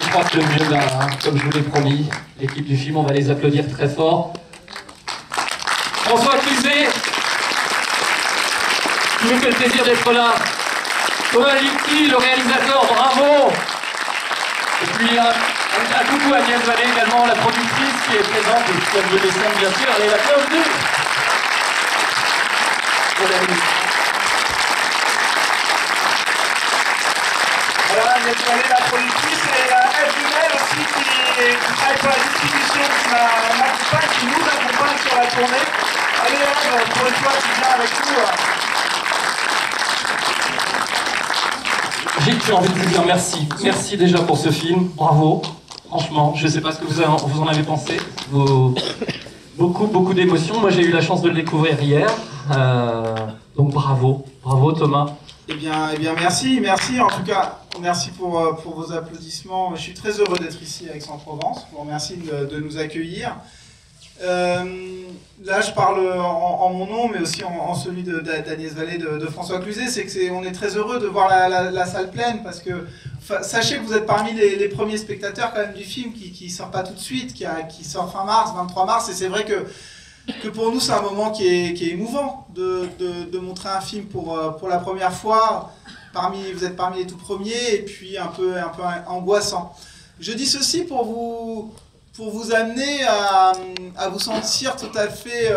je crois que le mieux, comme je vous l'ai promis, l'équipe du film, on va les applaudir très fort. François Cluzet, qui nous fait le plaisir d'être là. Thomas Litti, le réalisateur, bravo. Et puis un coucou à Agnès Vallée également, la productrice qui est présente, et qui a le dessin bien sûr, elle est la bienvenue. Voilà, Agnès Vallée, la productrice, et Ed Dumel aussi qui travaille pour la distribution, qui nous accompagne sur la tournée. Allez Ed, pour une fois tu viens avec nous. J'ai envie de vous dire merci. Merci déjà pour ce film. Bravo. Franchement, je ne sais pas ce que vous en avez pensé. Beaucoup d'émotions. Moi, j'ai eu la chance de le découvrir hier. Donc bravo. Bravo Thomas. Eh bien merci. En tout cas, merci pour vos applaudissements. Je suis très heureux d'être ici à Aix-en-Provence. Je vous remercie de nous accueillir. Là, je parle en mon nom, mais aussi en celui d'Agnès Vallée, de François Cluzet. On est très heureux de voir la salle pleine, parce que sachez que vous êtes parmi les premiers spectateurs quand même du film qui sort pas tout de suite, qui sort fin mars, 23 mars, et c'est vrai que pour nous c'est un moment qui est émouvant de montrer un film pour la première fois. Vous êtes parmi les tout premiers, et puis un peu angoissant. Je dis ceci pour vous amener à vous sentir tout à fait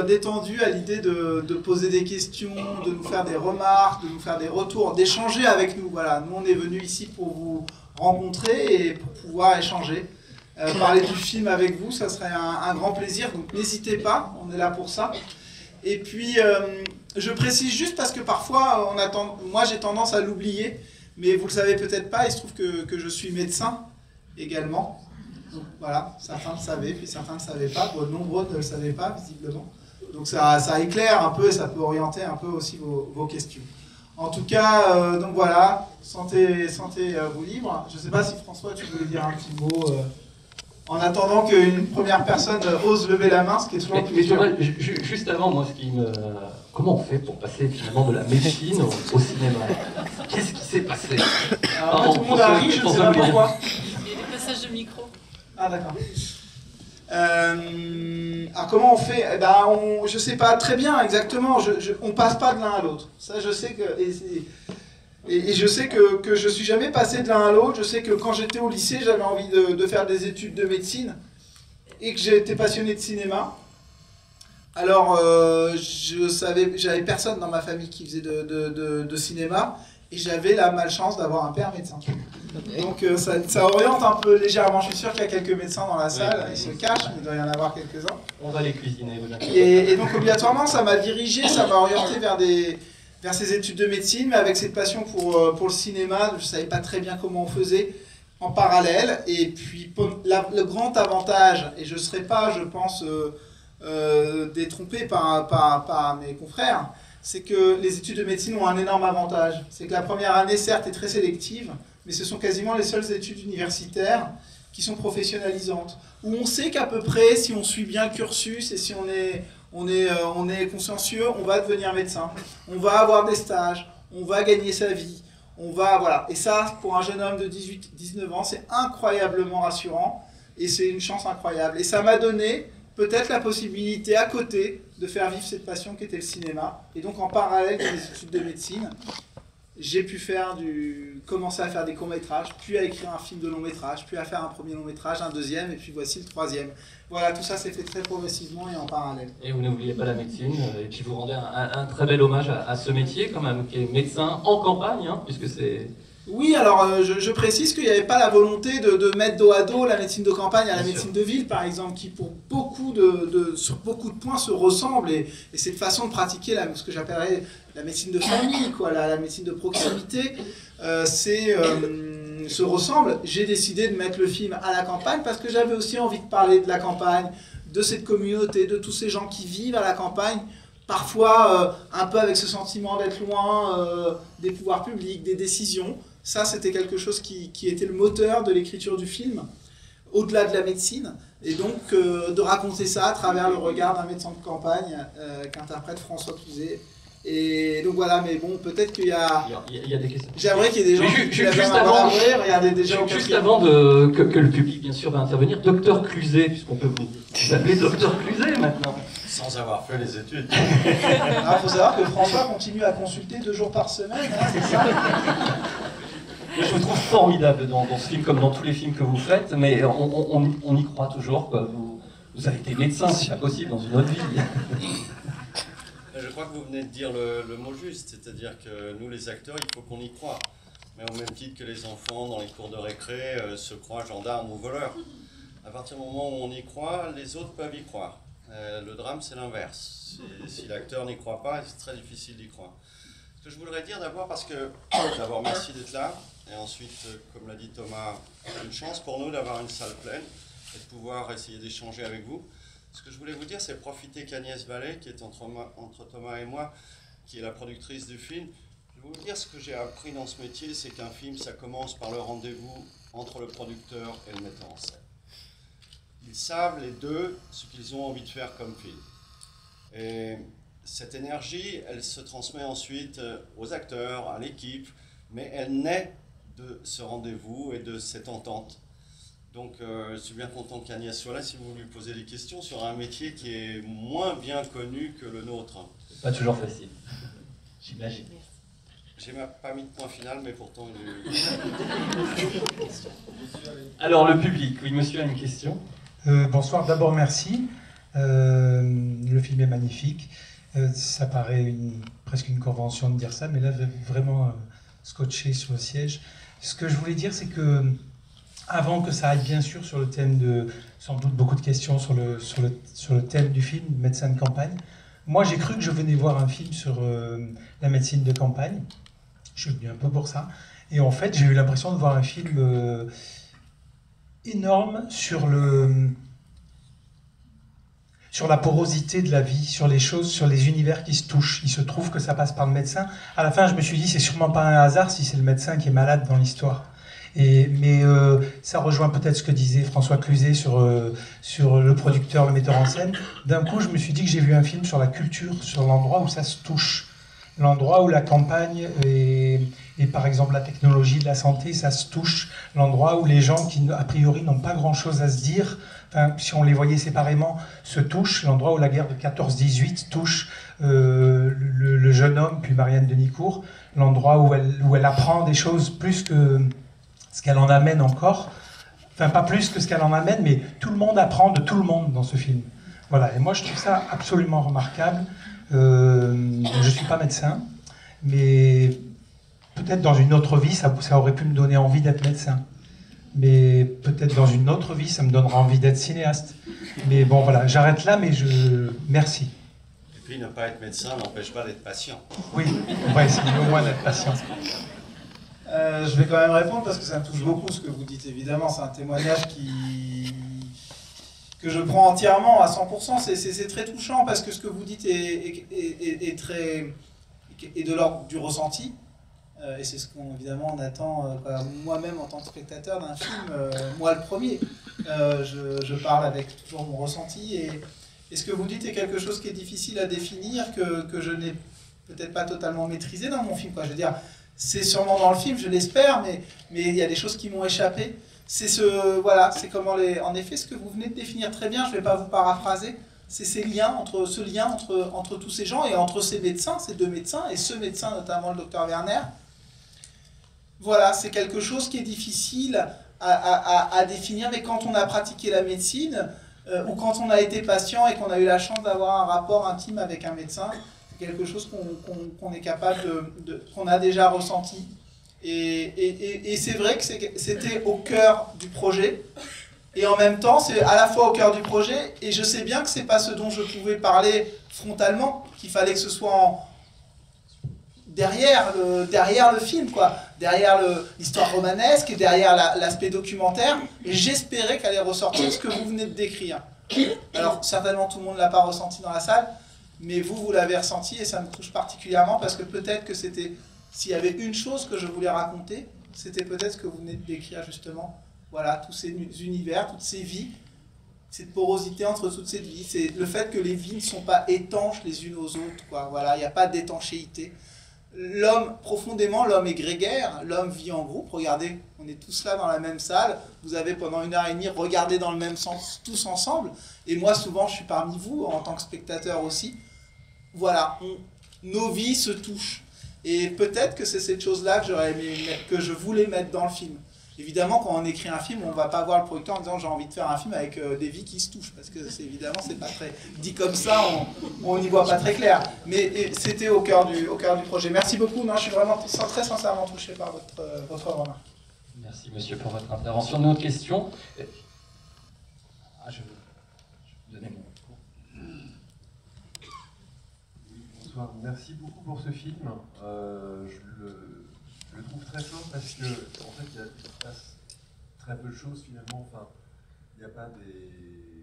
détendu à l'idée de poser des questions, de nous faire des remarques, de nous faire des retours, d'échanger avec nous. Voilà, nous on est venus ici pour vous rencontrer et pour pouvoir échanger. Parler du film avec vous, ça serait un grand plaisir, donc n'hésitez pas, on est là pour ça. Et puis, je précise juste parce que parfois, moi j'ai tendance à l'oublier, mais vous le savez peut-être pas, il se trouve que je suis médecin également. Donc voilà, certains le savaient, puis certains ne le savaient pas, nombreux ne le savaient pas visiblement. Donc ça éclaire un peu et ça peut orienter un peu aussi vos questions. En tout cas, donc voilà, sentez-vous libre. Je ne sais pas si François, tu voulais dire un petit mot en attendant qu'une première personne ose lever la main, ce qui est toujours plus dur. Juste avant, moi, comment on fait pour passer finalement de la médecine au cinéma? Qu'est-ce qui s'est passé? Tout le monde a ri, je ne sais pas pourquoi. Passage de micro. Ah d'accord. Alors comment on fait? Je sais pas très bien exactement. On passe pas de l'un à l'autre. Ça je sais que et je sais que je suis jamais passé de l'un à l'autre. Je sais que quand j'étais au lycée, j'avais envie de faire des études de médecine et que j'étais passionné de cinéma. Alors j'avais personne dans ma famille qui faisait de cinéma. Et j'avais la malchance d'avoir un père médecin. Donc ça oriente un peu légèrement. Je suis sûr qu'il y a quelques médecins dans la salle, ils se cachent, mais il doit y en avoir quelques-uns. On va les cuisiner. Et donc obligatoirement, ça m'a dirigé, ça m'a orienté vers ces études de médecine, mais avec cette passion pour le cinéma, je ne savais pas très bien comment on faisait en parallèle. Et puis le grand avantage, et je ne serai pas, je pense, détrompé par mes confrères, c'est que les études de médecine ont un énorme avantage. C'est que la première année, certes, est très sélective, mais ce sont quasiment les seules études universitaires qui sont professionnalisantes. Où on sait qu'à peu près, si on suit bien le cursus et si on est consciencieux, on va devenir médecin. On va avoir des stages, on va gagner sa vie. Voilà. Et ça, pour un jeune homme de 18-19 ans, c'est incroyablement rassurant et c'est une chance incroyable. Et ça m'a donné peut-être la possibilité à côté de faire vivre cette passion qui était le cinéma. Et donc en parallèle des études de médecine, j'ai pu commencer à faire des courts-métrages, puis à écrire un film de long-métrage, puis à faire un premier long-métrage, un deuxième, et puis voici le troisième. Voilà, tout ça s'est fait très progressivement et en parallèle. Et vous n'oubliez pas la médecine, et puis vous rendez un très bel hommage à ce métier quand même, qui est médecin en campagne, hein, puisque c'est... Oui, alors je précise qu'il n'y avait pas la volonté de mettre dos à dos la médecine de campagne à la médecine de ville, par exemple, qui sur beaucoup de points se ressemblent, et cette façon de pratiquer ce que j'appellerais la médecine de famille, la médecine de proximité, se ressemblent. J'ai décidé de mettre le film à la campagne parce que j'avais aussi envie de parler de la campagne, de cette communauté, de tous ces gens qui vivent à la campagne, parfois un peu avec ce sentiment d'être loin des pouvoirs publics, des décisions. Ça, c'était quelque chose qui était le moteur de l'écriture du film, au-delà de la médecine. Et donc, de raconter ça à travers le regard d'un médecin de campagne qu'interprète François Cluzet. Et donc voilà, mais bon, peut-être qu'il y a... Il y a des questions. J'aimerais qu'il y ait des gens qui Juste la avant, regardez déjà juste avant que le public, bien sûr, va intervenir, Docteur Cluzet, puisqu'on peut vous appeler Docteur Cluzet maintenant. Sans avoir fait les études. Il faut savoir que François continue à consulter 2 jours par semaine, hein, c'est ça. Je vous trouve formidable dans ce film, comme dans tous les films que vous faites, mais on y croit toujours, quoi. Vous avez été médecin, c'est pas possible, dans une autre vie. Je crois que vous venez de dire le mot juste, c'est-à-dire que nous, les acteurs, il faut qu'on y croit. Mais au même titre que les enfants, dans les cours de récré, se croient gendarmes ou voleurs. À partir du moment où on y croit, les autres peuvent y croire. Le drame, c'est l'inverse. Si l'acteur n'y croit pas, c'est très difficile d'y croire. Ce que je voudrais dire d'abord, d'abord merci d'être là, et ensuite, comme l'a dit Thomas, une chance pour nous d'avoir une salle pleine et de pouvoir essayer d'échanger avec vous. Ce que je voulais vous dire, c'est profiter qu'Agnès Vallée, qui est entre Thomas et moi, qui est la productrice du film, je vais vous dire ce que j'ai appris dans ce métier, c'est qu'un film, ça commence par le rendez-vous entre le producteur et le metteur en scène. Ils savent, les deux, ce qu'ils ont envie de faire comme film. Et cette énergie, elle se transmet ensuite aux acteurs, à l'équipe, mais elle naît de ce rendez-vous et de cette entente. Donc je suis bien content qu'Agnès soit là si vous lui posez des questions sur un métier qui est moins bien connu que le nôtre. C'est pas toujours facile, j'imagine. J'ai pas mis de point final, mais pourtant... Alors le public, oui, monsieur a une question. Bonsoir, d'abord merci. Le film est magnifique. Ça paraît presque une convention de dire ça, mais là, vraiment scotché sur le siège. Ce que je voulais dire, c'est que avant que ça aille bien sûr sur le thème de, sans doute beaucoup de questions sur le thème du film, médecin de campagne, moi j'ai cru que je venais voir un film sur la médecine de campagne. Je suis venu un peu pour ça. Et en fait, j'ai eu l'impression de voir un film énorme sur la porosité de la vie, sur les choses, sur les univers qui se touchent. Il se trouve que ça passe par le médecin. À la fin, je me suis dit, c'est sûrement pas un hasard si c'est le médecin qui est malade dans l'histoire. Mais ça rejoint peut-être ce que disait François Cluzet sur le producteur, le metteur en scène. D'un coup, je me suis dit que j'ai vu un film sur la culture, sur l'endroit où ça se touche. L'endroit où la campagne et par exemple la technologie de la santé, ça se touche. L'endroit où les gens qui, a priori, n'ont pas grand-chose à se dire, enfin, si on les voyait séparément, se touchent. L'endroit où la guerre de 14-18 touche le jeune homme, puis Marianne Denicourt. L'endroit où elle apprend des choses plus que ce qu'elle en amène encore. Enfin, pas plus que ce qu'elle en amène, mais tout le monde apprend de tout le monde dans ce film. Voilà, et moi je trouve ça absolument remarquable. Je ne suis pas médecin, mais peut-être dans une autre vie, ça aurait pu me donner envie d'être médecin. Mais peut-être dans une autre vie, ça me donnera envie d'être cinéaste. Mais bon, voilà, j'arrête là, mais merci. Et puis, ne pas être médecin n'empêche pas d'être patient. Oui, on va essayer au moins d'être patient. Je vais quand même répondre parce que ça me touche beaucoup ce que vous dites, évidemment. C'est un témoignage que je prends entièrement à 100%. C'est très touchant parce que ce que vous dites est de l'ordre du ressenti. Et c'est ce qu'on évidemment on attend moi-même en tant que spectateur d'un film, moi le premier. Je parle avec toujours mon ressenti et ce que vous dites est quelque chose qui est difficile à définir, que je n'ai peut-être pas totalement maîtrisé dans mon film. Je veux dire, c'est sûrement dans le film, je l'espère, mais il y a des choses qui m'ont échappé. C'est comment en effet ce que vous venez de définir très bien, je ne vais pas vous paraphraser, c'est ce lien entre tous ces gens et entre ces médecins, ces deux médecins, et ce médecin notamment le docteur Werner. Voilà, c'est quelque chose qui est difficile à définir, mais quand on a pratiqué la médecine, ou quand on a été patient et qu'on a eu la chance d'avoir un rapport intime avec un médecin, c'est quelque chose qu'on est capable qu'on a déjà ressenti. Et c'est vrai que c'était au cœur du projet, et en même temps, c'est à la fois au cœur du projet, et je sais bien que c'est pas ce dont je pouvais parler frontalement, qu'il fallait que ce soit derrière le film, derrière l'histoire romanesque et derrière l'aspect documentaire, et j'espérais qu'allait ressortir ce que vous venez de décrire. Alors certainement tout le monde ne l'a pas ressenti dans la salle, mais vous l'avez ressenti, et ça me touche particulièrement parce que peut-être que c'était, s'il y avait une chose que je voulais raconter, c'était peut-être ce que vous venez de décrire justement. Voilà, tous ces univers, toutes ces vies cette porosité entre toutes ces vies, c'est le fait que les vies ne sont pas étanches les unes aux autres, quoi. Voilà, il n'y a pas d'étanchéité. L'homme, profondément, l'homme est grégaire, l'homme vit en groupe. Regardez, on est tous là dans la même salle, vous avez pendant 1h30 regardé dans le même sens, tous ensemble, et moi souvent je suis parmi vous, en tant que spectateur aussi. Voilà, nos vies se touchent. Et peut-être que c'est cette chose-là que je voulais mettre dans le film. Évidemment, quand on écrit un film, on ne va pas voir le producteur en disant j'ai envie de faire un film avec des vies qui se touchent, parce que évidemment, c'est pas très dit comme ça, on n'y voit pas très clair. Mais c'était au cœur du projet. Merci beaucoup. Non, je suis vraiment très sincèrement touché par votre remarque. Merci monsieur pour votre intervention. Une autre question. Je vais vous donner mon micro. Bonsoir. Merci beaucoup pour ce film. Je le trouve très fort parce que en fait il se passe très peu de choses finalement. Enfin, il n'y a pas des.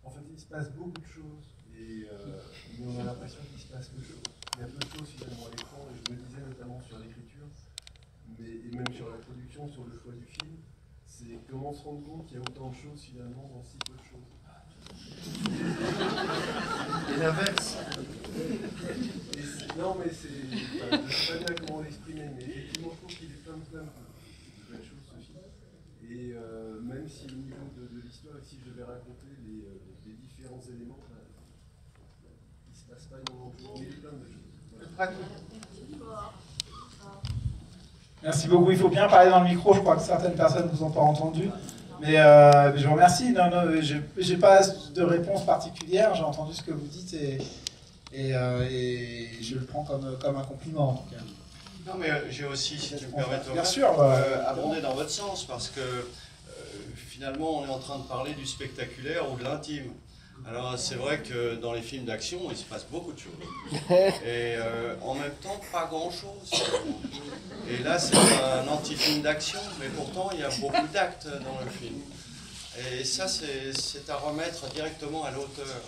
En fait, il se passe beaucoup de choses et on a l'impression qu'il se passe peu de choses. Il y a peu de choses finalement à l'écran et je me disais notamment sur l'écriture, et même sur la production, sur le choix du film, c'est comment se rendre compte qu'il y a autant de choses finalement dans si peu de choses. Et l'inverse. Non, mais c'est. Enfin, je ne sais pas bien comment l'exprimer, mais effectivement, je trouve qu'il est plein de belles choses, ce film. Et même si au niveau de l'histoire, si je devais raconter les différents éléments, il ne se passe pas énormément de choses, mais il est plein de choses. Voilà. Merci beaucoup. Il faut bien parler dans le micro. Je crois que certaines personnes ne vous ont pas entendu. Mais je vous remercie. Non, je n'ai pas de réponse particulière. J'ai entendu ce que vous dites et je le prends comme un compliment en tout cas. Non, mais j'ai aussi, si tu me permets, bien sûr, abondé dans votre sens, parce que finalement, on est en train de parler du spectaculaire ou de l'intime. Alors, c'est vrai que dans les films d'action, il se passe beaucoup de choses. Et en même temps, pas grand-chose. Et là, c'est un anti-film d'action, mais pourtant, il y a beaucoup d'actes dans le film. Et ça, c'est à remettre directement à l'auteur.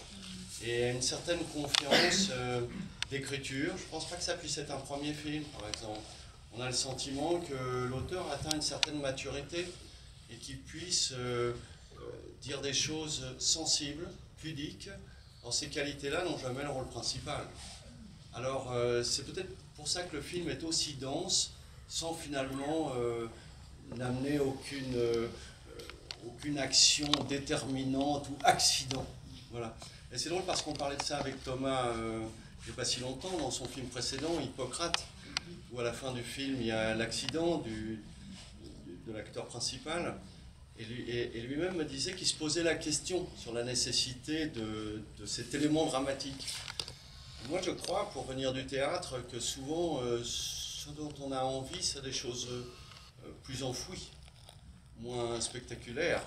Et une certaine confiance d'écriture. Je ne pense pas que ça puisse être un premier film, par exemple. On a le sentiment que l'auteur atteint une certaine maturité et qu'il puisse dire des choses sensibles, pudiques. Dans ces qualités-là n'ont jamais le rôle principal. Alors, c'est peut-être pour ça que le film est aussi dense, sans finalement n'amener aucune action déterminante ou accident. Voilà. Et c'est drôle parce qu'on parlait de ça avec Thomas il n'y a pas si longtemps, dans son film précédent, Hippocrate, où à la fin du film, il y a l'accident de l'acteur principal. Et lui-même me disait qu'il se posait la question sur la nécessité de cet élément dramatique. Moi, je crois, pour venir du théâtre, que souvent, ce dont on a envie, c'est des choses plus enfouies, moins spectaculaires,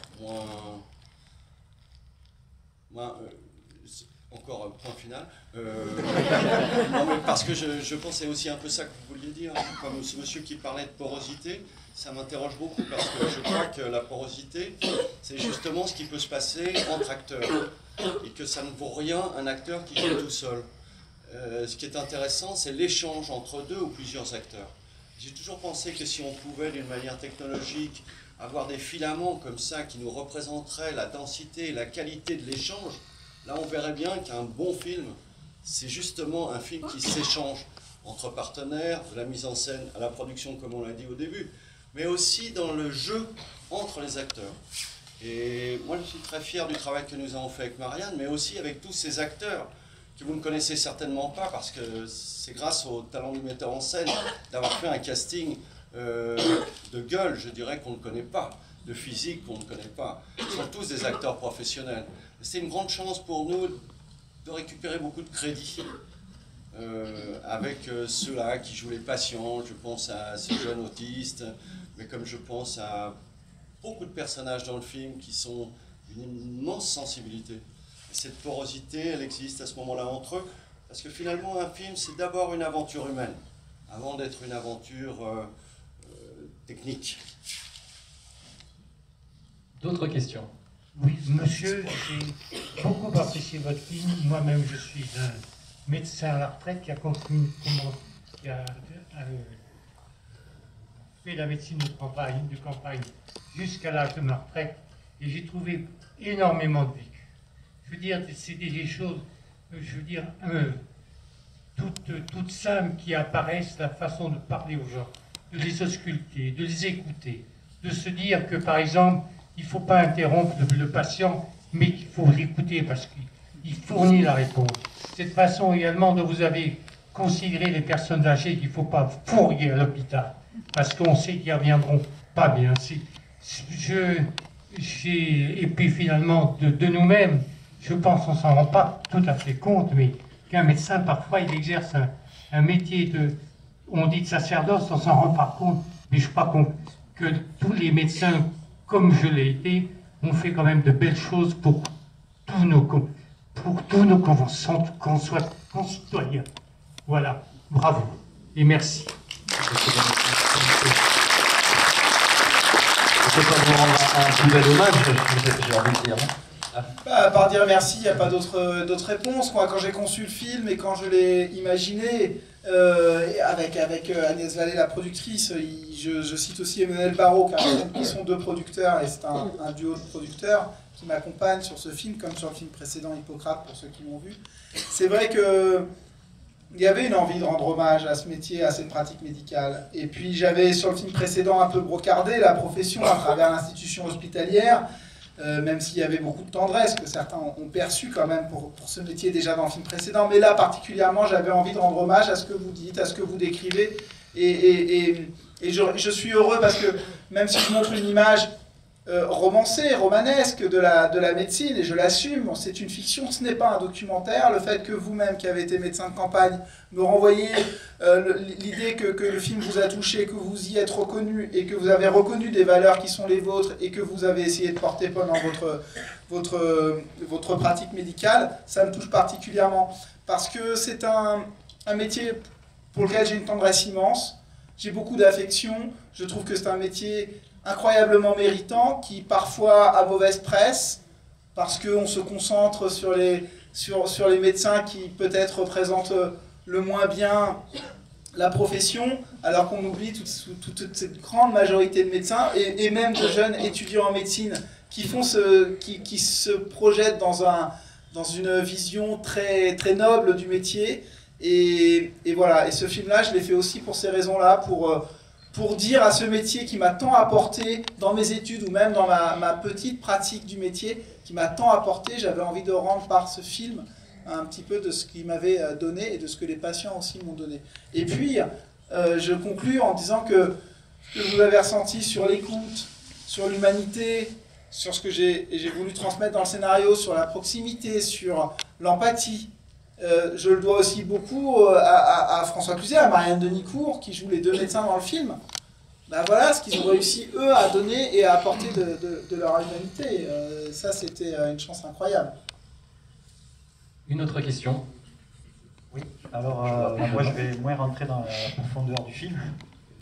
encore un point final. Non, mais parce que je pense que c'est aussi un peu ça que vous vouliez dire. Comme ce monsieur qui parlait de porosité, ça m'interroge beaucoup parce que je crois que la porosité, c'est justement ce qui peut se passer entre acteurs et que ça ne vaut rien un acteur qui joue tout seul. Ce qui est intéressant, c'est l'échange entre deux ou plusieurs acteurs. J'ai toujours pensé que si on pouvait, d'une manière technologique, avoir des filaments comme ça qui nous représenteraient la densité et la qualité de l'échange, là on verrait bien qu'un bon film, c'est justement un film qui s'échange entre partenaires, de la mise en scène à la production comme on l'a dit au début, mais aussi dans le jeu entre les acteurs. Et moi je suis très fier du travail que nous avons fait avec Marianne, mais aussi avec tous ces acteurs que vous ne connaissez certainement pas, parce que c'est grâce au talent du metteur en scène d'avoir fait un casting de gueule, je dirais, qu'on ne connaît pas, de physique qu'on ne connaît pas. Ils sont tous des acteurs professionnels. C'est une grande chance pour nous de récupérer beaucoup de crédit avec ceux-là qui jouent les patients. Je pense à ces jeunes autistes, mais comme je pense à beaucoup de personnages dans le film qui sont d'une immense sensibilité. Et cette porosité, elle existe à ce moment-là entre eux, parce que finalement un film, c'est d'abord une aventure humaine, avant d'être une aventure technique. D'autres questions? Oui, monsieur, j'ai beaucoup apprécié votre film. Moi-même, je suis un médecin à la retraite qui a fait la médecine de campagne jusqu'à l'âge de ma retraite. et j'ai trouvé énormément de vécu. Je veux dire, c'est des choses, je veux dire, toutes simples qui apparaissent, la façon de parler aux gens, de les ausculter, de les écouter, de se dire que, par exemple, il ne faut pas interrompre le patient, mais qu'il faut l'écouter parce qu'il fournit la réponse. Cette façon également dont vous avez considéré les personnes âgées qu'il ne faut pas fourguer à l'hôpital, parce qu'on sait qu'ils ne reviendront pas bien. Et puis finalement, de nous-mêmes, je pense qu'on ne s'en rend pas tout à fait compte, mais qu'un médecin, parfois, il exerce un métier on dit de sacerdoce, on ne s'en rend pas compte, mais je crois que tous les médecins, comme je l'ai été, ont fait quand même de belles choses pour tous nos concitoyens. Voilà, bravo et merci. C'est pas vous rendre un plus bel hommage, j'ai envie de dire. À part dire merci, il n'y a pas d'autres réponses. Moi, quand j'ai conçu le film et quand je l'ai imaginé, avec Agnès Vallée, la productrice, je cite aussi Emmanuel Barrault, car ils sont deux producteurs, et c'est un duo de producteurs qui m'accompagnent sur ce film, comme sur le film précédent, Hippocrate, pour ceux qui l'ont vu. C'est vrai qu'il y avait une envie de rendre hommage à ce métier, à cette pratique médicale. Et puis j'avais, sur le film précédent, un peu brocardé la profession à travers l'institution hospitalière, même s'il y avait beaucoup de tendresse que certains ont perçu quand même pour ce métier déjà dans le film précédent. Mais là, particulièrement, j'avais envie de rendre hommage à ce que vous dites, à ce que vous décrivez. Et je suis heureux parce que même si je montre une image romancée, romanesque de la médecine, et je l'assume, c'est une fiction, ce n'est pas un documentaire. Le fait que vous-même, qui avez été médecin de campagne, me renvoyez l'idée que le film vous a touché, que vous y êtes reconnu, et que vous avez reconnu des valeurs qui sont les vôtres, et que vous avez essayé de porter pendant votre pratique médicale, ça me touche particulièrement. Parce que c'est un métier pour lequel j'ai une tendresse immense, j'ai beaucoup d'affection, je trouve que c'est un métier incroyablement méritant, qui parfois a mauvaise presse, parce qu'on se concentre sur les médecins qui peut-être représentent le moins bien la profession, alors qu'on oublie toute cette grande majorité de médecins, et même de jeunes étudiants en médecine qui se projettent dans une vision très, très noble du métier. Et voilà, et ce film-là, je l'ai fait aussi pour ces raisons-là, pour dire à ce métier qui m'a tant apporté dans mes études ou même dans ma petite pratique du métier, qui m'a tant apporté, j'avais envie de rendre par ce film un petit peu de ce qu'il m'avait donné et de ce que les patients aussi m'ont donné. Et puis, je conclus en disant que ce que vous avez ressenti sur l'écoute, sur l'humanité, sur ce que j'ai voulu transmettre dans le scénario, sur la proximité, sur l'empathie, je le dois aussi beaucoup à François Cluzet, à Marianne Denicourt, qui jouent les deux médecins dans le film. Ben voilà ce qu'ils ont réussi, eux, à donner et à apporter de leur humanité. Ça, c'était une chance incroyable. Une autre question. Oui, alors moi je vais moins rentrer dans la profondeur du film.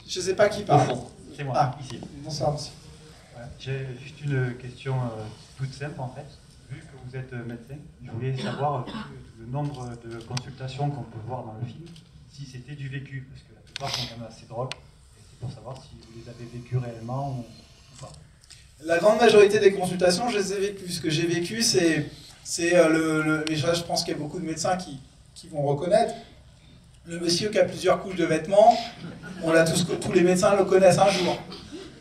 Je ne sais pas qui parle. C'est moi, ici. Bonsoir, monsieur. Ouais, j'ai juste une question toute simple en fait. Vu que vous êtes médecin, je voulais savoir le nombre de consultations qu'on peut voir dans le film, si c'était du vécu, parce que la plupart sont quand même assez drôles, et c'est pour savoir si vous les avez vécues réellement ou pas. La grande majorité des consultations, je les ai vécues. Ce que j'ai vécu, c'est et je pense qu'il y a beaucoup de médecins qui vont reconnaître, le monsieur qui a plusieurs couches de vêtements, tous les médecins le connaissent un jour.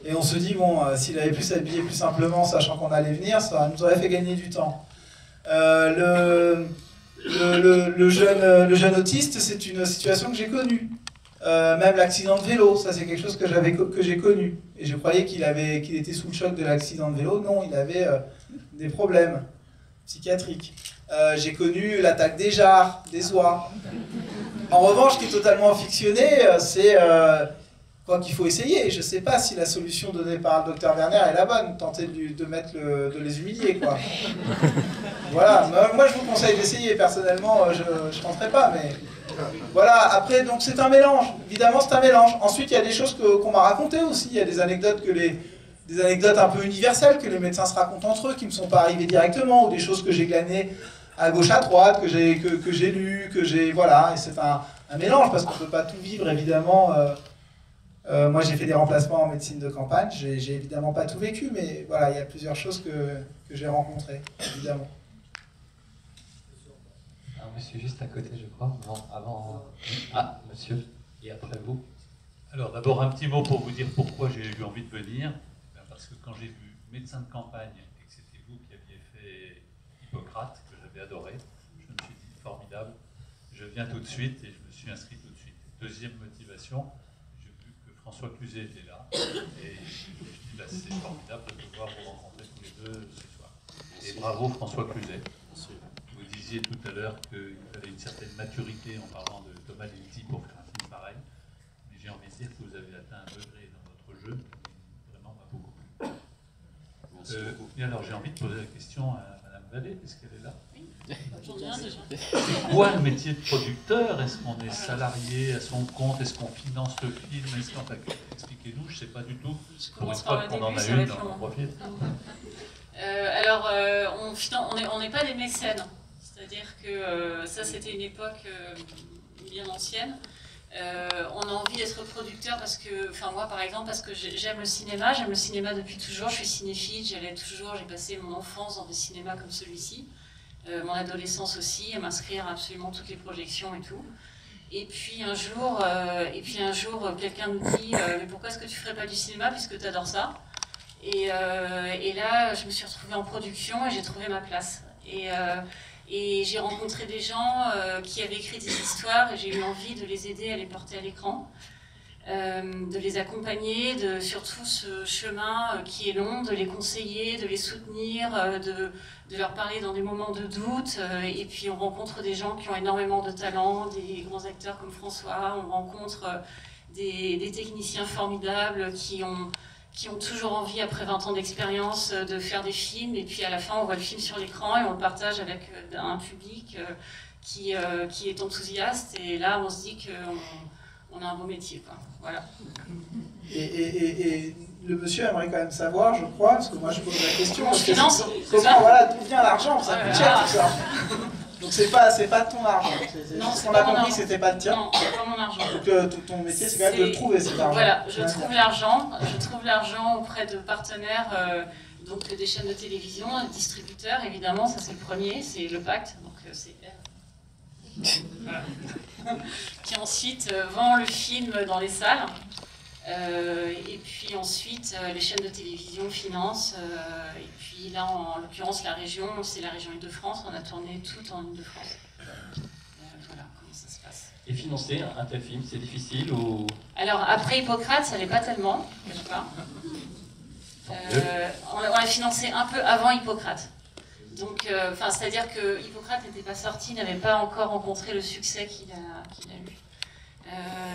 Et on se dit, bon, s'il avait pu s'habiller plus simplement, sachant qu'on allait venir, ça nous aurait fait gagner du temps. Le jeune autiste, c'est une situation que j'ai connue. Même l'accident de vélo, ça c'est quelque chose que j'ai connu. Et je croyais qu'il était sous le choc de l'accident de vélo. Non, il avait des problèmes psychiatriques. J'ai connu l'attaque des jarres, des oies. En revanche, ce qui est totalement fictionné, c'est quoi qu'il faut essayer. Je ne sais pas si la solution donnée par le docteur Werner est la bonne, tenter de les humilier, quoi. Voilà, moi je vous conseille d'essayer, personnellement, je ne tenterai pas, mais voilà. Après, donc c'est un mélange, évidemment c'est un mélange. Ensuite, il y a des choses qu'on m'a racontées aussi, il y a des anecdotes un peu universelles que les médecins se racontent entre eux, qui ne me sont pas arrivées directement, ou des choses que j'ai glanées à gauche à droite, que j'ai lues, voilà, et c'est un mélange, parce qu'on ne peut pas tout vivre, évidemment, Moi, j'ai fait des remplacements en médecine de campagne. J'ai évidemment pas tout vécu, mais voilà, il y a plusieurs choses que j'ai rencontrées, évidemment. Alors, monsieur, juste à côté, je crois. Non, avant. Ah, monsieur, et après vous. Alors, d'abord, un petit mot pour vous dire pourquoi j'ai eu envie de venir. Parce que quand j'ai vu Médecin de campagne et que c'était vous qui aviez fait Hippocrate, que j'avais adoré, je me suis dit formidable, je viens tout de suite et je me suis inscrit tout de suite. Deuxième motivation, j'ai vu que François Cluzet était là et je me suis dit, bah, c'est formidable de pouvoir vous rencontrer tous les deux ce soir. Et bravo François Cluzet. Vous disiez tout à l'heure qu'il fallait une certaine maturité en parlant de Thomas Lilti pour faire un film pareil. Mais j'ai envie de dire que vous avez atteint un degré dans votre jeu qui vraiment m'a beaucoup plu. Et alors j'ai envie de poser la question à Madame Vallée, est-ce qu'elle est là? J'en ai un déjà. C'est quoi le métier de producteur? Est-ce qu'on est salarié à son compte? Est-ce qu'on finance le film? Enfin, expliquez-nous, je ne sais pas du tout. Pour une fois qu'on en a une, on profite. Alors, on n'est pas des mécènes. C'est-à-dire que ça, c'était une époque bien ancienne. On a envie d'être producteur parce que, enfin moi par exemple, parce que j'aime le cinéma depuis toujours, je suis cinéphile, j'ai passé mon enfance dans des cinémas comme celui-ci, mon adolescence aussi, à m'inscrire à absolument toutes les projections et tout. Et puis un jour, quelqu'un nous dit mais pourquoi est-ce que tu ferais pas du cinéma puisque tu adores ça? Et là, je me suis retrouvée en production et j'ai trouvé ma place. Et j'ai rencontré des gens qui avaient écrit des histoires et j'ai eu envie de les aider à les porter à l'écran, de les accompagner, surtout ce chemin qui est long, de les conseiller, de les soutenir, de leur parler dans des moments de doute. Et puis on rencontre des gens qui ont énormément de talent, des grands acteurs comme François, on rencontre des techniciens formidables qui ont toujours envie, après 20 ans d'expérience, de faire des films, et puis à la fin, on voit le film sur l'écran et on le partage avec un public qui est enthousiaste, et là, on se dit qu'on a un beau métier, quoi. Voilà. Et le monsieur aimerait quand même savoir, je crois, parce que moi je pose la question, comment, voilà, d'où vient l'argent? Ça coûte cher tout ça. Donc c'est pas ton argent. Ce qu'on a compris, c'était pas le tien. Non, c'est pas mon argent. Donc ton métier, c'est quand même de le trouver, cet argent. Voilà, je trouve l'argent auprès de partenaires, donc des chaînes de télévision, des distributeurs, évidemment, ça c'est le premier, c'est le pacte, donc c'est voilà. Qui ensuite vend le film dans les salles. Et puis ensuite, les chaînes de télévision financent. Et puis là, en l'occurrence, la région, c'est la région Île-de-France. On a tourné tout en Île-de-France. Voilà comment ça se passe. Et financer un tel film, c'est difficile ou... Alors, après Hippocrate, ça l'est pas tellement, quelque part. On l'a financé un peu avant Hippocrate. Donc, c'est-à-dire que Hippocrate n'était pas sorti, n'avait pas encore rencontré le succès qu'il a eu.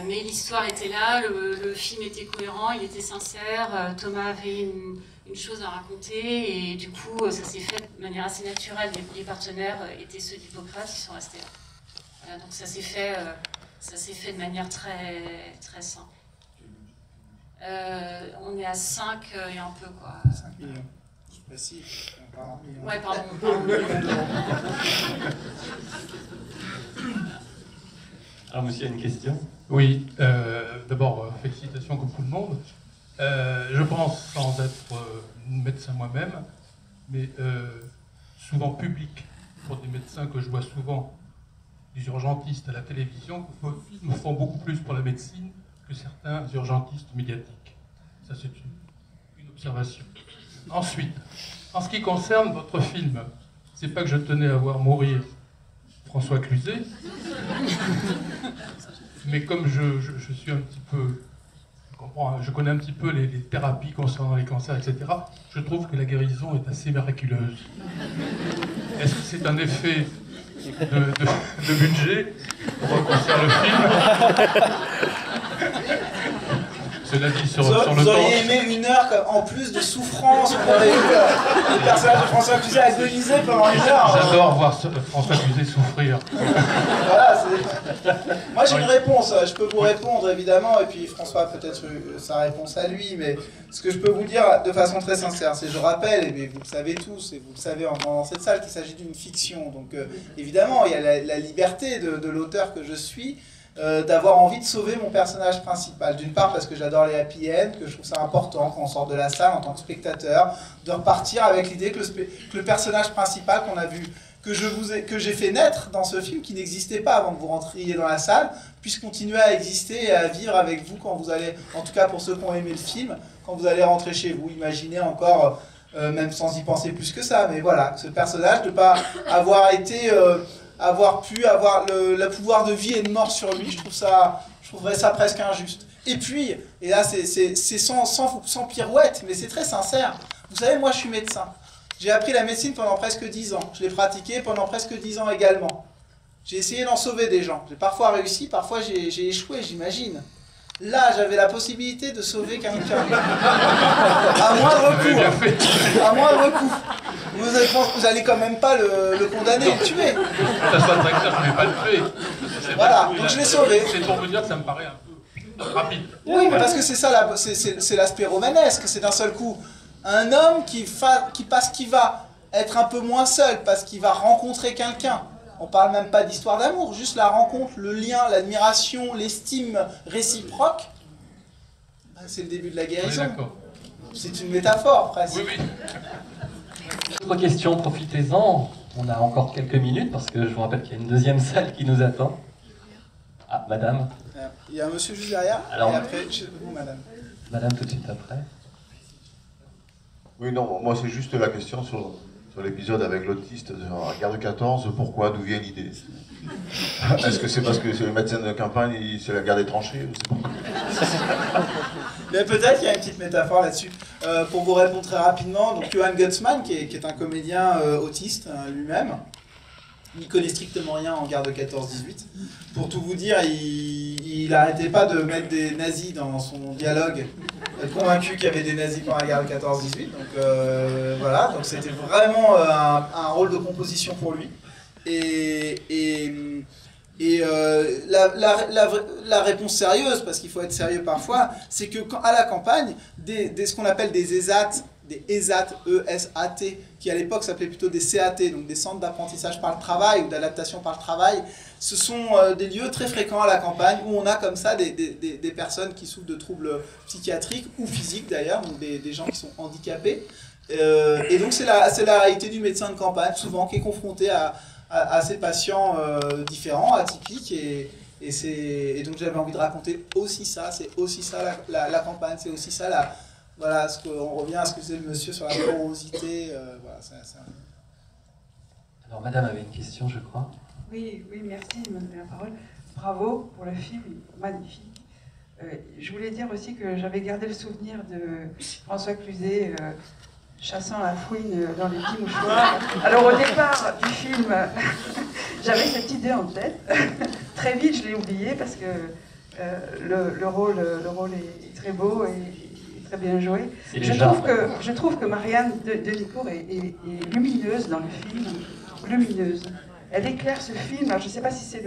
Mais l'histoire était là, le film était cohérent, il était sincère, Thomas avait une chose à raconter, et du coup ça s'est fait de manière assez naturelle. Les partenaires étaient ceux d'Hippocrate, ils sont restés là. Voilà, donc ça s'est fait de manière très, très simple. On est à 5 et un peu, quoi. 5 millions. Bah si, on parle en millions. Ouais, pardon. Alors, monsieur, une question? Oui, d'abord, félicitations comme tout le monde. Je pense, sans être médecin moi-même, mais souvent public, pour des médecins que je vois souvent, des urgentistes à la télévision, que vos films font beaucoup plus pour la médecine que certains urgentistes médiatiques. Ça, c'est une observation. Ensuite, en ce qui concerne votre film, c'est pas que je tenais à voir mourir François Cluzet, mais comme je suis un petit peu, je connais un petit peu les thérapies concernant les cancers, etc., je trouve que la guérison est assez miraculeuse. Est-ce que c'est un effet de budget pour reconstruire le film? Cela dit, sur le temps... Vous auriez aimé une heure en plus de souffrance, on aurait vu le personnage de François Cluzet agoniser pendant une heure. J'adore voir François Cluzet souffrir. Voilà, moi j'ai une réponse, je peux vous répondre évidemment, et puis François peut-être sa réponse à lui, mais ce que je peux vous dire de façon très sincère, c'est, je rappelle, et vous le savez tous, et vous le savez dans cette salle, qu'il s'agit d'une fiction. Donc évidemment, il y a la liberté de l'auteur que je suis, d'avoir envie de sauver mon personnage principal. D'une part parce que j'adore les happy end, que je trouve ça important quand on sort de la salle en tant que spectateur, de repartir avec l'idée que le personnage principal qu'on a vu, que j'ai fait naître dans ce film, qui n'existait pas avant que vous rentriez dans la salle, puisse continuer à exister et à vivre avec vous quand vous allez, en tout cas pour ceux qui ont aimé le film, quand vous allez rentrer chez vous. Imaginez encore, même sans y penser plus que ça, mais voilà, ce personnage, de ne pas avoir été... avoir pu avoir le pouvoir de vie et de mort sur lui, je trouverais ça presque injuste. Et puis, et là c'est sans pirouette, mais c'est très sincère, vous savez, moi je suis médecin. J'ai appris la médecine pendant presque 10 ans, je l'ai pratiquée pendant presque 10 ans également. J'ai essayé d'en sauver des gens, j'ai parfois réussi, parfois j'ai échoué, j'imagine. Là, j'avais la possibilité de sauver quelqu'un. À moindre coût. À moindre coût. Vous allez quand même pas le condamner et le tuer. Ça soit très clair, je ne vais pas le tuer. Voilà, donc je l'ai sauvé. C'est pour me dire que ça me paraît un peu rapide. Oui, mais parce que c'est ça, c'est l'aspect romanesque. C'est d'un seul coup un homme parce qu'il va être un peu moins seul, parce qu'il va rencontrer quelqu'un. On parle même pas d'histoire d'amour, juste la rencontre, le lien, l'admiration, l'estime réciproque. C'est le début de la guérison. C'est une métaphore, presque. Oui, oui. Autre question, profitez-en. On a encore quelques minutes parce que je vous rappelle qu'il y a une deuxième salle qui nous attend. Ah, madame. Il y a un monsieur juste derrière. Alors, et après, vous, madame. Madame, tout de suite après. Oui, non, moi c'est juste la question sur l'épisode avec l'autiste de Garde 14, pourquoi, d'où vient l'idée? Est-ce que c'est parce que c'est le médecin de campagne, c'est la garde des tranchées? Mais peut-être qu'il y a une petite métaphore là-dessus. Pour vous répondre très rapidement, donc Johann Gutzmann, qui est un comédien autiste lui-même, il connaît strictement rien en Garde 14-18. Pour tout vous dire, il n'arrêtait pas de mettre des nazis dans son dialogue, convaincu qu'il y avait des nazis pendant la Garde 14-18. Donc voilà, donc c'était vraiment un rôle de composition pour lui. La réponse sérieuse, parce qu'il faut être sérieux parfois, c'est que à la campagne, ce qu'on appelle des ESAT, des ESAT, E-S-A-T, qui à l'époque s'appelaient plutôt des CAT, donc des centres d'apprentissage par le travail ou d'adaptation par le travail, ce sont des lieux très fréquents à la campagne où on a comme ça des personnes qui souffrent de troubles psychiatriques ou physiques d'ailleurs, donc des gens qui sont handicapés. Et donc c'est la réalité du médecin de campagne, souvent, qui est confronté à ces patients différents, atypiques, et donc j'avais envie de raconter aussi ça, c'est aussi ça la campagne, c'est aussi ça voilà, on revient à ce que disait le monsieur sur la porosité, voilà, Alors madame avait une question, je crois. Oui, merci de me donner la parole. Bravo pour le film, magnifique. Je voulais dire aussi que j'avais gardé le souvenir de François Cluzet chassant la fouine dans les petits mouchoirs. Alors au départ du film, j'avais cette idée en tête. Très vite, je l'ai oublié parce que le rôle est très beau et très bien joué. Je trouve que Marianne Delicourt est lumineuse dans le film, lumineuse. Elle éclaire ce film. Alors, je ne sais pas si c'est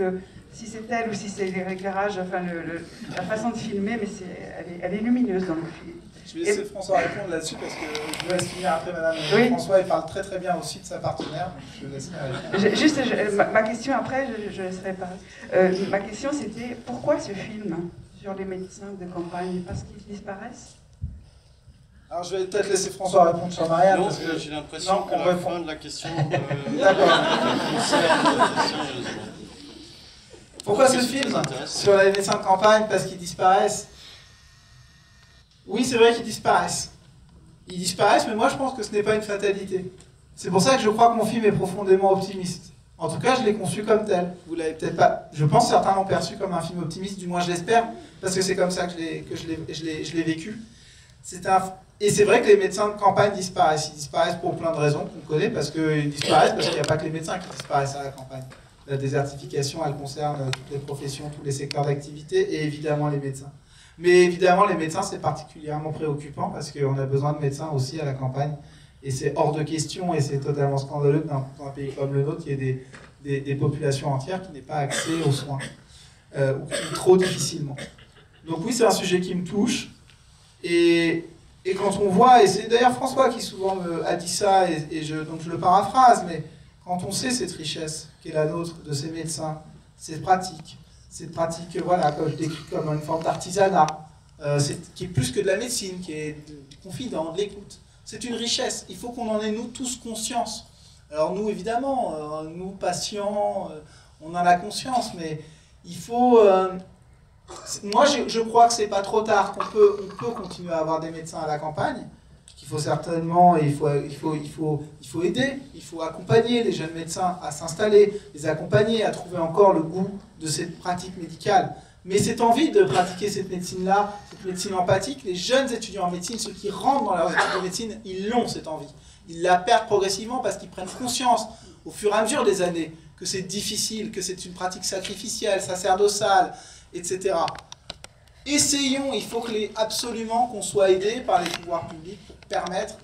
elle ou si c'est l'éclairage, enfin la façon de filmer, mais elle est lumineuse dans le film. Je vais laisser François répondre là-dessus parce que je vais laisse finir après madame. Oui. François, il parle très très bien aussi de sa partenaire. Je laisse répondre. Juste, ma question après, je laisserai parler. Ma question c'était pourquoi ce film sur les médecins de campagne? Parce qu'ils disparaissent? Alors je vais peut-être laisser François répondre sur Marianne. Non, parce que j'ai l'impression qu'à la fin de la question... D'accord. Pourquoi ce film sur les médecins de campagne? Parce qu'ils disparaissent. Oui, c'est vrai qu'ils disparaissent. Ils disparaissent, mais moi je pense que ce n'est pas une fatalité. C'est pour ça que je crois que mon film est profondément optimiste. En tout cas, je l'ai conçu comme tel. Vous l'avez peut-être pas... Je pense que certains l'ont perçu comme un film optimiste, du moins je l'espère, parce que c'est comme ça que je l'ai vécu. Et c'est vrai que les médecins de campagne disparaissent. Ils disparaissent pour plein de raisons qu'on connaît, parce qu'ils disparaissent parce qu'il n'y a pas que les médecins qui disparaissent à la campagne. La désertification, elle concerne toutes les professions, tous les secteurs d'activité, et évidemment les médecins. Mais évidemment, les médecins, c'est particulièrement préoccupant, parce qu'on a besoin de médecins aussi à la campagne. Et c'est hors de question, et c'est totalement scandaleux que dans un pays comme le nôtre, il y ait des populations entières qui n'aient pas accès aux soins, ou trop difficilement. Donc oui, c'est un sujet qui me touche. Et quand on voit, et c'est d'ailleurs François qui souvent a dit ça, donc je le paraphrase, mais quand on sait cette richesse qu'est la nôtre de ces médecins, ces pratiques, cette pratique, voilà, que je décris comme une forme d'artisanat, qui est plus que de la médecine, qui est du confident, de l'écoute. C'est une richesse. Il faut qu'on en ait, nous, tous conscience. Alors nous, évidemment, nous, patients, on en a conscience, mais il faut... moi, je crois que c'est pas trop tard, qu'on peut continuer à avoir des médecins à la campagne, qu'il faut certainement, il faut aider, il faut accompagner les jeunes médecins à s'installer, les accompagner à trouver encore le goût de cette pratique médicale. Mais cette envie de pratiquer cette médecine-là, cette médecine empathique, les jeunes étudiants en médecine, ceux qui rentrent dans leur étude de médecine, ils l'ont cette envie. Ils la perdent progressivement parce qu'ils prennent conscience, au fur et à mesure des années, que c'est difficile, que c'est une pratique sacrificielle, sacerdotale, etc. Essayons, il faut absolument qu'on soit aidé par les pouvoirs publics pour permettre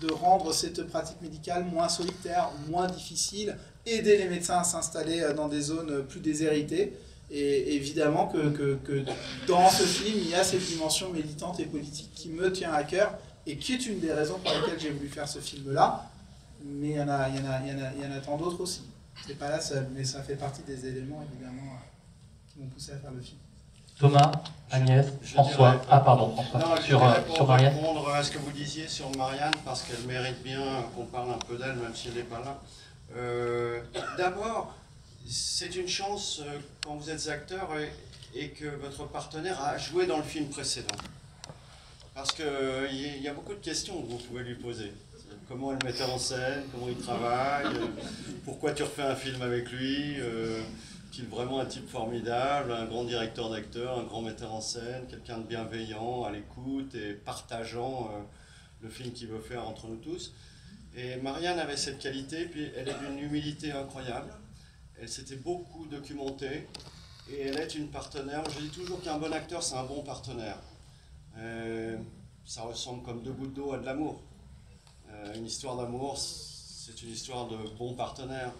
de rendre cette pratique médicale moins solitaire, moins difficile, aider les médecins à s'installer dans des zones plus déshéritées. Et évidemment que dans ce film, il y a cette dimension militante et politique qui me tient à cœur et qui est une des raisons pour lesquelles j'ai voulu faire ce film-là. Mais il y en a tant d'autres aussi. C'est pas la seule, mais ça fait partie des éléments, évidemment, qui m'ont poussé à faire le film. Thomas, Agnès, François. Pardon, François. Non, sur Marianne. Répondre à ce que vous disiez sur Marianne, parce qu'elle mérite bien qu'on parle un peu d'elle, même si elle n'est pas là. D'abord, c'est une chance quand vous êtes acteur et que votre partenaire a joué dans le film précédent. Parce qu'il y a beaucoup de questions que vous pouvez lui poser. Comment elle mettait en scène, comment il travaille, pourquoi tu refais un film avec lui, qu'il est vraiment un type formidable, un grand directeur d'acteurs, un grand metteur en scène, quelqu'un de bienveillant, à l'écoute et partageant le film qu'il veut faire entre nous tous. Et Marianne avait cette qualité, puis elle est d'une humilité incroyable. Elle s'était beaucoup documentée et elle est une partenaire. Je dis toujours qu'un bon acteur, c'est un bon partenaire. Ça ressemble comme deux gouttes d'eau à de l'amour. Une histoire d'amour, c'est une histoire de bon partenaire.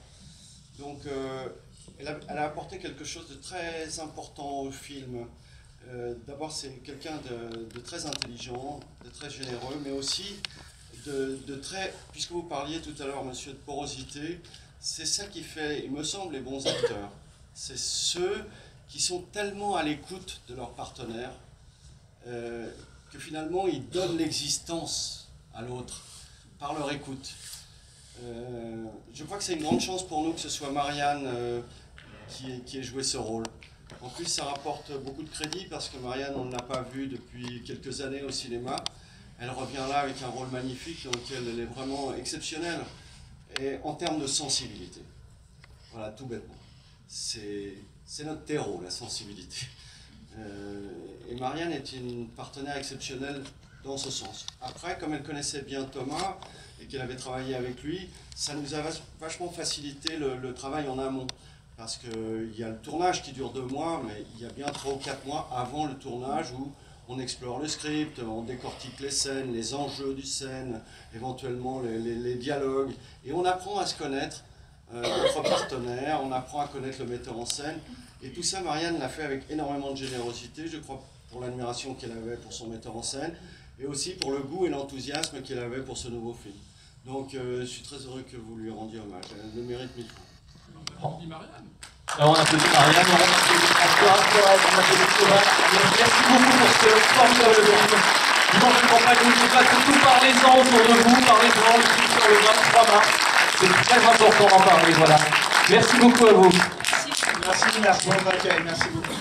Donc, elle a apporté quelque chose de très important au film. D'abord, c'est quelqu'un de très intelligent, de très généreux, mais aussi de très... Puisque vous parliez tout à l'heure, monsieur, de porosité, c'est ça qui fait, il me semble, les bons acteurs. C'est ceux qui sont tellement à l'écoute de leur partenaire que finalement, ils donnent l'existence à l'autre par leur écoute. Je crois que c'est une grande chance pour nous que ce soit Marianne qui ait joué ce rôle. En plus, ça rapporte beaucoup de crédit parce que Marianne, on ne l'a pas vue depuis quelques années au cinéma. Elle revient là avec un rôle magnifique dans lequel elle est vraiment exceptionnelle. Et en termes de sensibilité, voilà, tout bêtement, c'est notre terreau, la sensibilité. Et Marianne est une partenaire exceptionnelle dans ce sens. Après, comme elle connaissait bien Thomas et qu'elle avait travaillé avec lui, ça nous a vachement facilité le travail en amont. Parce qu'il y a le tournage qui dure 2 mois, mais il y a bien 3 ou 4 mois avant le tournage où on explore le script, on décortique les scènes, les enjeux du scène, éventuellement les dialogues. Et on apprend à se connaître, notre partenaire, on apprend à connaître le metteur en scène. Et tout ça, Marianne l'a fait avec énormément de générosité, je crois, pour l'admiration qu'elle avait pour son metteur en scène, et aussi pour le goût et l'enthousiasme qu'elle avait pour ce nouveau film. Donc je suis très heureux que vous lui rendiez hommage, elle le mérite 1000 fois. On applaudit Marianne. Alors on applaudit Marianne, on applaudit François, on applaudit Thomas. Merci beaucoup pour ce formidable film. Dimanche de campagne, n'oubliez pas, surtout parlez-en autour de vous, parlez-en le film sur le 23 mars. C'est très important d'en parler, voilà. Merci beaucoup à vous. Merci pour votre accueil, merci beaucoup.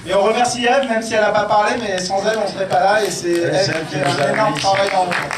Et on remercie Eve, même si elle n'a pas parlé, mais sans elle, on ne serait pas là, et c'est elle qui fait un énorme travail dans le fond.